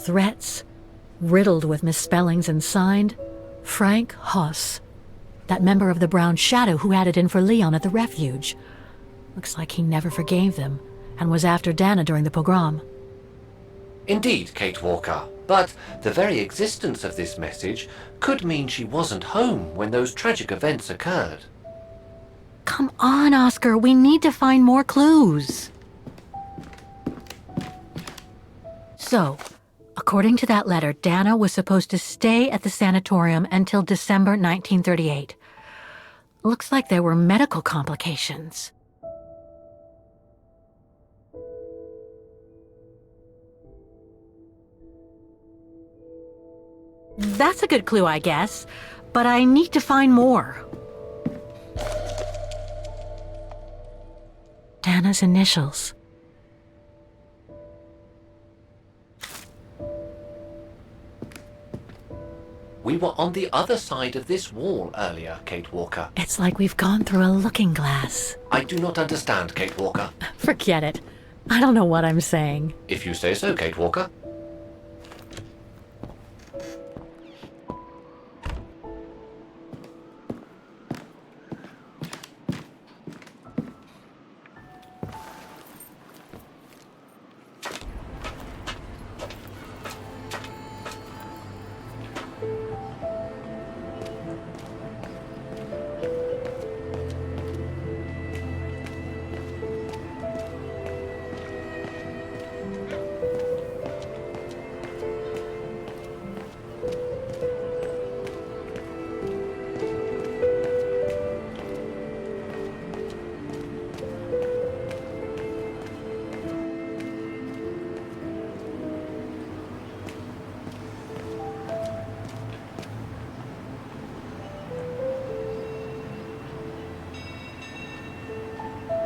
threats, riddled with misspellings, and signed Frank Hoss, that member of the Brown Shadow who had it in for Leon at the refuge. Looks like he never forgave them and was after Dana during the pogrom. Indeed, Kate Walker, but the very existence of this message could mean she wasn't home when those tragic events occurred. Come on, Oscar, we need to find more clues. So, according to that letter, Dana was supposed to stay at the sanatorium until December 1938. Looks like there were medical complications. That's a good clue, I guess, but I need to find more. Dana's initials. We were on the other side of this wall earlier, Kate Walker. It's like we've gone through a looking glass. I do not understand, Kate Walker. Forget it. I don't know what I'm saying. If you say so, Kate Walker.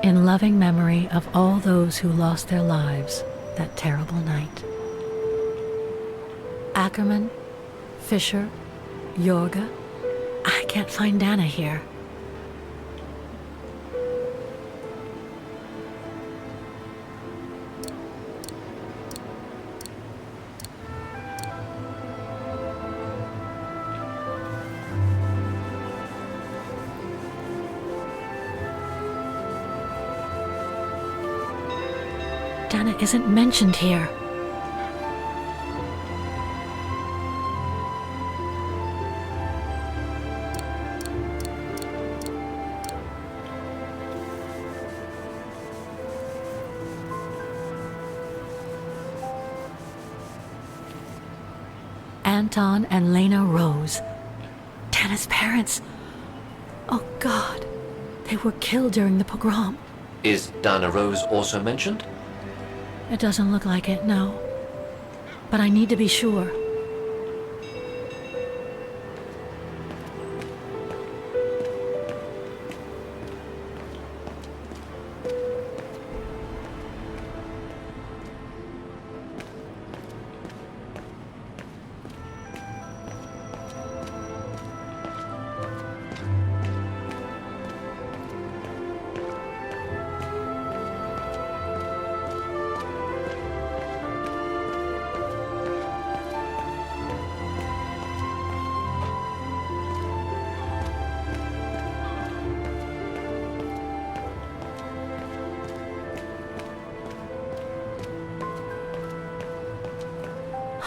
In loving memory of all those who lost their lives that terrible night. Ackerman, Fisher, Yorga. I can't find Dana here. Dana isn't mentioned here. Anton and Lena Rose. Dana's parents. Oh God, they were killed during the pogrom. Is Dana Rose also mentioned? It doesn't look like it, no. But I need to be sure.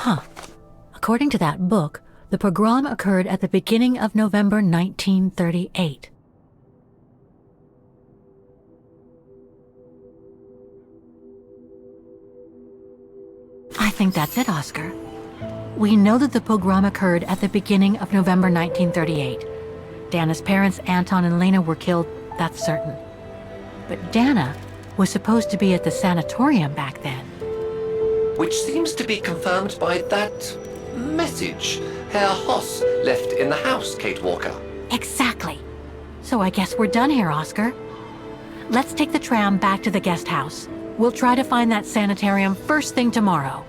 Huh. According to that book, the pogrom occurred at the beginning of November 1938. I think that's it, Oscar. We know that the pogrom occurred at the beginning of November 1938. Dana's parents, Anton and Lena, were killed, that's certain. But Dana was supposed to be at the sanatorium back then. Which seems to be confirmed by that message Herr Hoss left in the house, Kate Walker. Exactly. So I guess we're done here, Oscar. Let's take the tram back to the guest house. We'll try to find that sanitarium first thing tomorrow.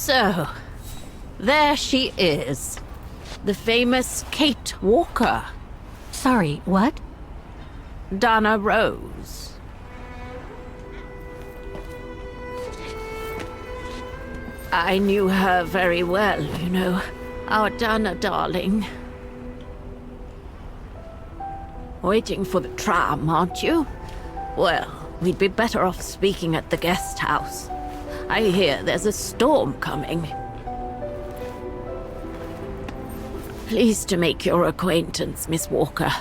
So, there she is. The famous Kate Walker. Sorry, what? Dana Rose. I knew her very well, you know. Our Dana darling. Waiting for the tram, aren't you? Well, we'd be better off speaking at the guest house. I hear there's a storm coming. Pleased to make your acquaintance, Miss Walker.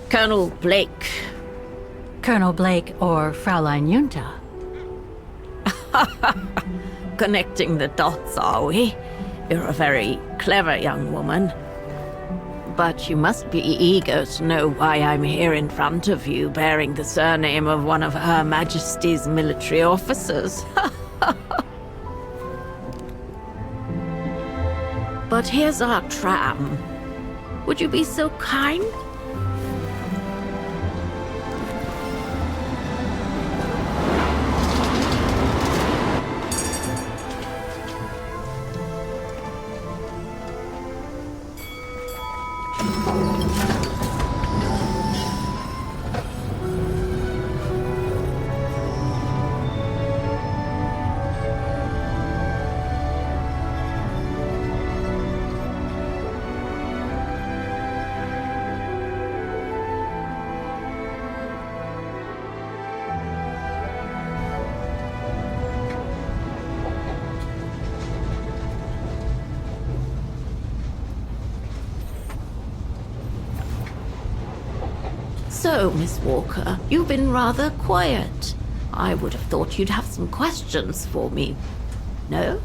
Colonel Blake. Colonel Blake or Fraulein Junta? Connecting the dots, are we? You're a very clever young woman. But you must be eager to know why I'm here in front of you, bearing the surname of one of Her Majesty's military officers. But here's our tram. Would you be so kind? So, Miss Walker, you've been rather quiet. I would have thought you'd have some questions for me. No?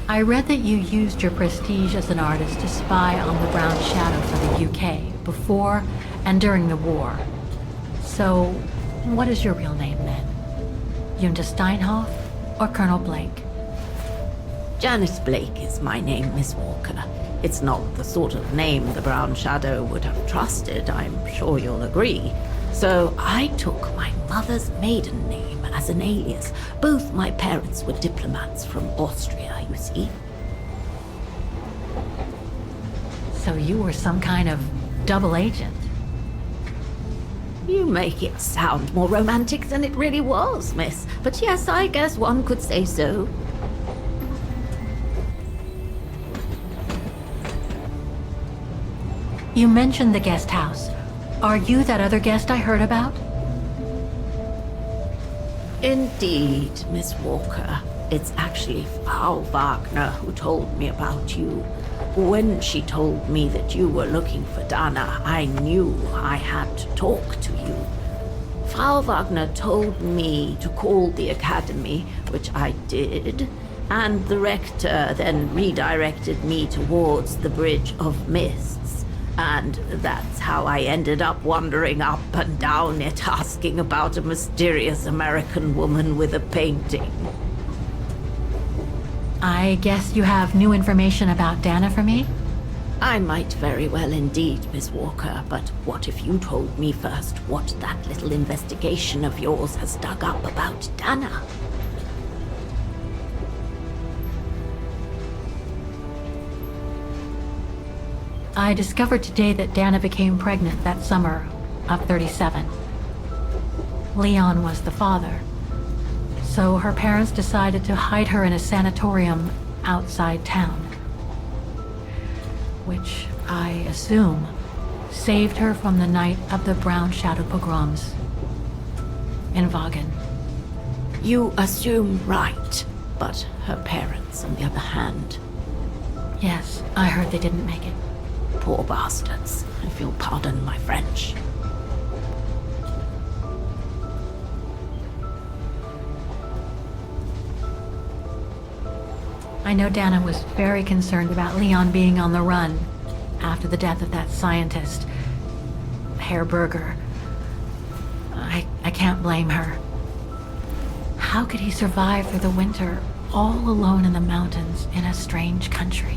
I read that you used your prestige as an artist to spy on the Brown Shadow for the UK before and during the war. So, what is your real name then? Junta Steinhoff or Colonel Blake? Janice Blake is my name, Miss Walker. It's not the sort of name the Brown Shadow would have trusted, I'm sure you'll agree. So I took my mother's maiden name as an alias. Both my parents were diplomats from Austria, you see. So you were some kind of double agent? You make it sound more romantic than it really was, miss. But yes, I guess one could say so. You mentioned the guest house. Are you that other guest I heard about? Indeed, Miss Walker. It's actually Frau Wagner who told me about you. When she told me that you were looking for Dana, I knew I had to talk to you. Frau Wagner told me to call the academy, which I did, and the rector then redirected me towards the Bridge of Mists. And that's how I ended up wandering up and down it, asking about a mysterious American woman with a painting. I guess you have new information about Dana for me? I might very well indeed, Miss Walker, but what if you told me first what that little investigation of yours has dug up about Dana? I discovered today that Dana became pregnant that summer of 37. Leon was the father. So her parents decided to hide her in a sanatorium outside town, which I assume saved her from the night of the Brown Shadow pogroms in Vagen. You assume right, but her parents, on the other hand, Yes, I heard they didn't make it. poor bastards, if you'll pardon my French. I know Dana was very concerned about Leon being on the run after the death of that scientist, Herr Berger. I can't blame her. How could he survive through the winter, all alone in the mountains in a strange country?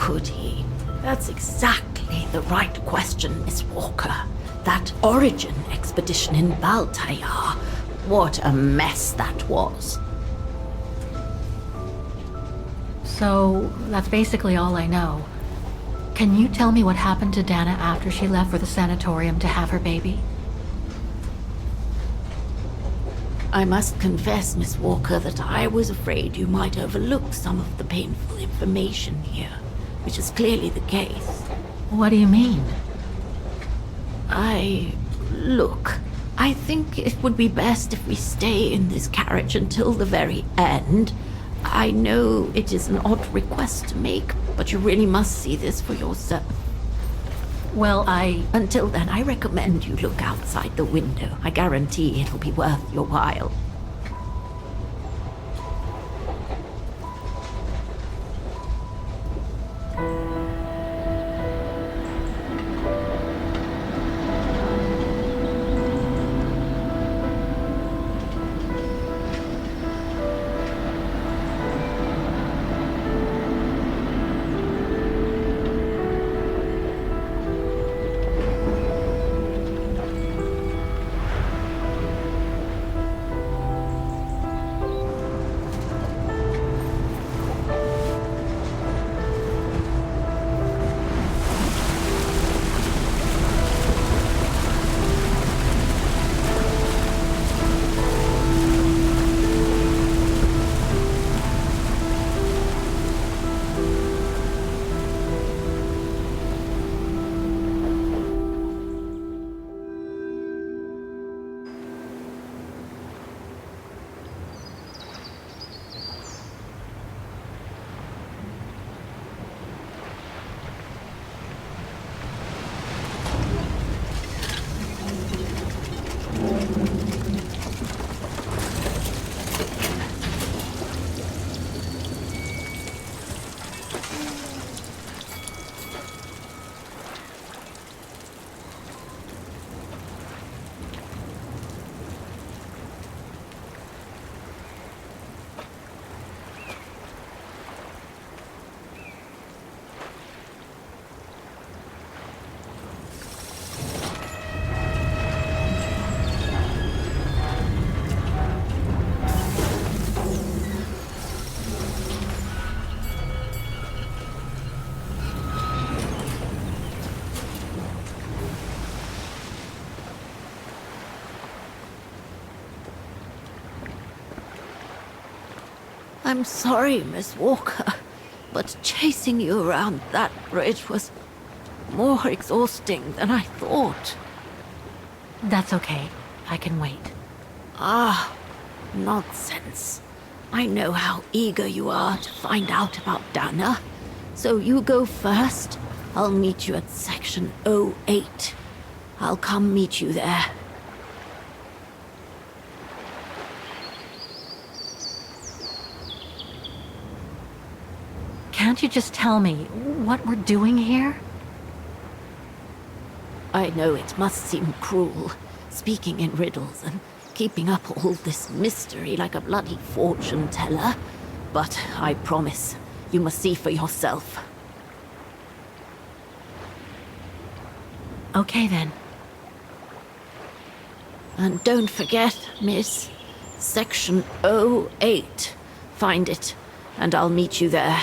could he? That's exactly the right question, Miss Walker. That origin expedition in Baltayar. What a mess that was. So, that's basically all I know. Can you tell me what happened to Dana after she left for the sanatorium to have her baby? I must confess, Miss Walker, that I was afraid you might overlook some of the painful information here, which is clearly the case. What do you mean? Look, I think it would be best if we stay in this carriage until the very end. I know it is an odd request to make, but you really must see this for yourself. Well, Until then, I recommend you look outside the window. I guarantee it'll be worth your while. I'm sorry, Miss Walker, but chasing you around that bridge was more exhausting than I thought. that's okay. I can wait. Nonsense. I know how eager you are to find out about Dana. So you go first. I'll meet you at section 08. I'll come meet you there. Can't you just tell me what we're doing here? I know it must seem cruel, speaking in riddles and keeping up all this mystery like a bloody fortune teller, but I promise you must see for yourself. Okay then. And don't forget, miss, section 08. Find it, and I'll meet you there.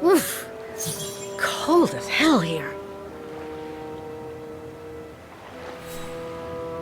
Oof. Cold as hell here.